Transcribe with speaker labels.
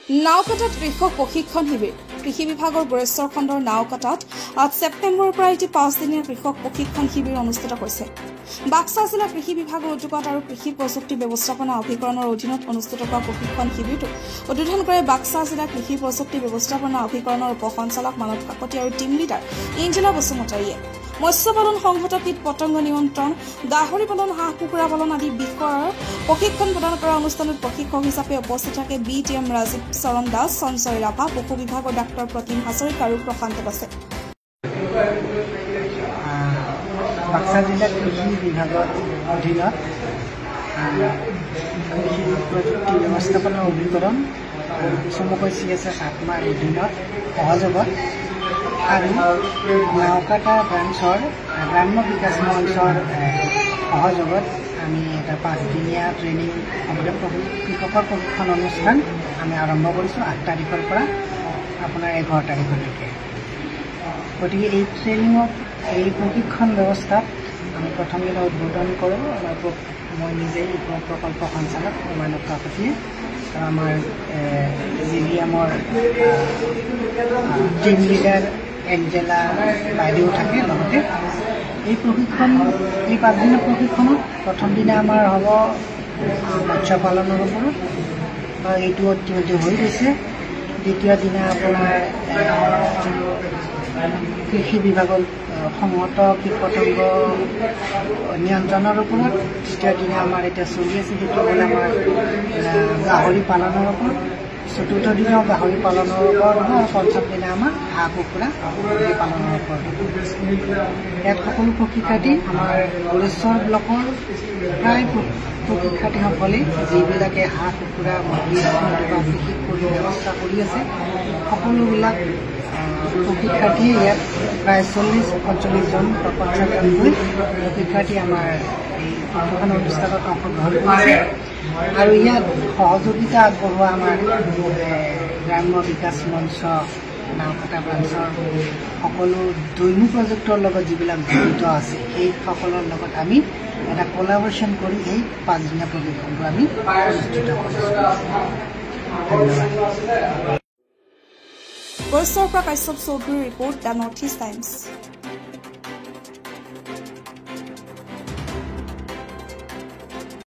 Speaker 1: নাওকাটাত কৃষক প্ৰশিক্ষণ শিবিৰ কৃষি বিভাগৰ গোৰেশ্বৰ খণ্ডৰ নাওকাটাত 8 ছেপ্টেম্বৰৰ পৰা এটি 5 দিনীয়া কৃষক প্ৰশিক্ষণ শিবিৰ অনুষ্ঠিত হৈছে। বাক্সা জিলা কৃষি বিভাগৰ উদ্যোগত আৰু কৃষি প্ৰযুক্তি ব্যৱস্থাপনা অভিকৰণৰ অধীনত অনুষ্ঠিত হোৱা প্ৰশিক্ষণ শিবিৰটো উদ্বোধন কৰে বাক্সা জিলা কৃষি প্ৰযুক্তি ব্যৱস্থাপনা অভিকৰণৰ উপসঞ্চালক মানৱ কাকতি আৰু টিম লিডাৰ ইঞ্জিলা বসুমতাৰীয়ে। মৎস্য পালন সংহত কীট পতংগ নিয়ন্ত্ৰণ, গাহৰি পালন, হাঁহ কুকুৰা পালন আদি বিষয়ৰ প্ৰশিক্ষণ প্ৰদান কৰা অনুষ্ঠানত প্ৰশিক্ষক হিচাপে উপস্থিত থাকে BTM ৰাজীৱ চৰণ দাস, সঞ্চয় ৰাভা, পশু বিভাগৰ ডাক্তৰ প্ৰতিম হাজৰিকা আৰু প্ৰশান্ত দাসে।
Speaker 2: বাক্সা জিলা কৃষি বিভাগৰ অধীনত কৃষি প্ৰযুক্তি ব্যৱস্থাপনা অভিকৰণ চমুকৈ CSS আত্মাৰ অধীনত সহযোগত আৰু নাওকাটা ব্ৰাঞ্চৰ গ্ৰাম্য বিকাশ মঞ্চৰ সহযোগত আমি এটা 5 দিনীয়া ট্ৰেইনিং কৃষকৰ প্ৰশিক্ষণ অনুষ্ঠান আমি আৰম্ভ কৰিছোঁ 8 তাৰিখৰ পৰা আপোনাৰ 11 তাৰিখলৈকে। গতিকে এই ট্ৰেইনিঙত এই প্ৰশিক্ষণ ব্যৱস্থাত আমি প্ৰথম দিনা উদ্বোধন কৰোঁ। মই নিজেই প্ৰকল্প সঞ্চালক মানৱ কাকতিয়ে আৰু আমাৰ জিভিএমৰ টিম লিডাৰ এঞ্জেলা বাইদেউ থাকে। লগতে এই প্ৰশিক্ষণ এই 5 দিনৰ প্ৰশিক্ষণত প্ৰথম দিনা আমাৰ হ'ব মৎস্য পালনৰ ওপৰত, এইটো ইতিমধ্যে হৈ গৈছে। দ্বিতীয় দিনা আপোনাৰ কৃষি বিভাগৰ সংহত কীট পতংগ নিয়ন্ত্ৰণৰ ওপৰত, তৃতীয় দিনা আমাৰ এতিয়া চলি আছে সেইটো হ'ল আমাৰ গাহৰি পালনৰ ওপৰত, চতুৰ্থ দিনা গাহৰি পালনৰ ওপৰত আৰু পঞ্চম দিনা আমাৰ হাঁহ কুকুৰা পালনৰ ওপৰত। ইয়াত সকলো প্ৰশিক্ষাৰ্থী আমাৰ গোৰেশ্বৰ ব্লকৰ প্ৰায় প্ৰশিক্ষাৰ্থীসকলে যিবিলাকে হাঁহ কুকুৰা মুৰ্গী বা কৃষি ব্যৱস্থা কৰি আছে সকলোবিলাক প্ৰশিক্ষাৰ্থীয়ে ইয়াত প্ৰায় 40-45 জন বা 50 জনকৈ প্ৰশিক্ষাৰ্থী আমাৰ এই প্ৰশিক্ষণ অনুষ্ঠানত অংশগ্ৰহণ কৰিছে। আৰু ইয়াত সহযোগিতা আগবঢ়োৱা আমাৰ গ্ৰাম্য বিকাশ মঞ্চ নাওকাটা ব্ৰাঞ্চৰ সকলো দৈনিক প্ৰজেক্টৰ লগত যিবিলাক জড়িত আছে সেইসকলৰ লগত আমি এটা কোলাবৰেশ্যন কৰি এই 5 দিনীয়া প্ৰশিক্ষণটো আমি অনুষ্ঠিত কৰিছোঁ। ধন্যবাদ।
Speaker 1: গোৰেশ্বৰ পৰা কাশ্যপ চৌধুৰীৰ report, the north east times.